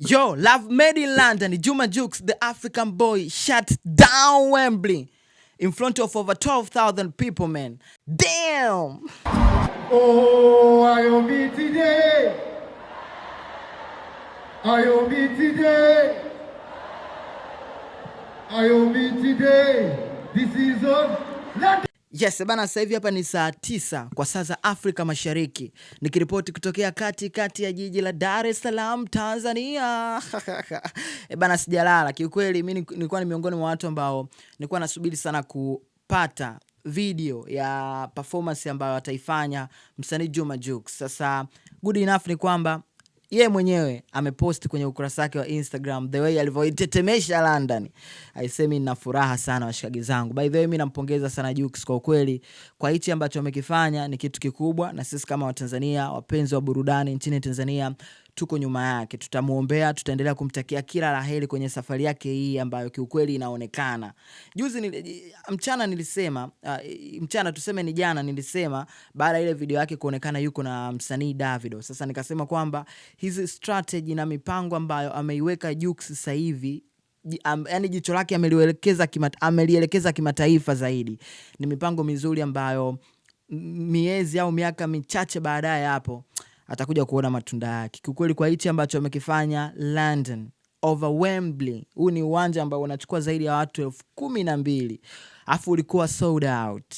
Yo, love made in London. Juma Jux, the African boy, shut down Wembley in front of over 12,000 people, man. Damn! Oh, Ayomi today. Ayomi today. Ayomi today. This is on London. Yes, bana, sasa hivi hapa ni saa 9 kwa saa za Afrika Mashariki. Nikiripoti kutokea kati ya jiji la Dar es Salaam, Tanzania. Bana, sijalala. Kiukweli mimi nilikuwa ni miongoni mwa watu ambao nilikuwa nasubiri sana kupata video ya performance ambayo ataifanya msanii Juma Jux. Sasa good enough ni kwamba yeye mwenyewe amepost kwenye ukurasa wake wa Instagram the way alivyoitetemesha London. Aisemi nina furaha sana washikaji zangu. By the way, mimi nampongeza sana Jux kwa kweli kwa hichi ambacho amekifanya, ni kitu kikubwa, na sisi kama Watanzania, wapenzi wa burudani nchini Tanzania, tuko nyuma yake. Tutamuombea, tutaendelea kumtakia kila laheri kwenye safari yake hii ambayo kiukweli inaonekana. Mchana nilisema, mchana tuseme ni jana nilisema baada ile video yake kuonekana yuko na msanii Davido. Sasa nikasema kwamba hizi strategy na mipango ambayo ameiweka Jux sasa hivi, yani jicho lake amelielekeza kimataifa zaidi, ni mipango mizuri ambayo miezi au miaka michache baadaye hapo atakuja kuona matunda yake. Kiukweli kwa hichi ambacho amekifanya London over Wembley, huu ni uwanja ambao unachukua zaidi ya watu 12,000, afu ulikuwa sold out.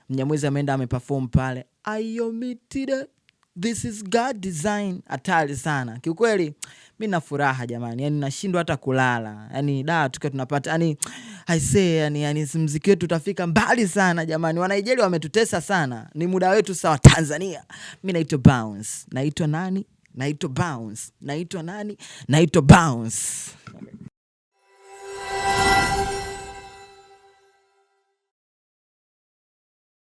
Mnyamwezi ameenda ameperform pale. Ayomitide, this is God design. Hatari sana. Kiukweli mimi na furaha jamani. Yani nashindwa hata kulala. Yani tukiwa tunapata, yani I say, yani muziki wetu utafika mbali sana jamani. Wa Nigeria wametutesa sana. Ni muda wetu sawa Tanzania. Mimi naitwa Bounce. Naitwa nani? Naitwa Bounce. Naitwa nani? Naitwa Bounce.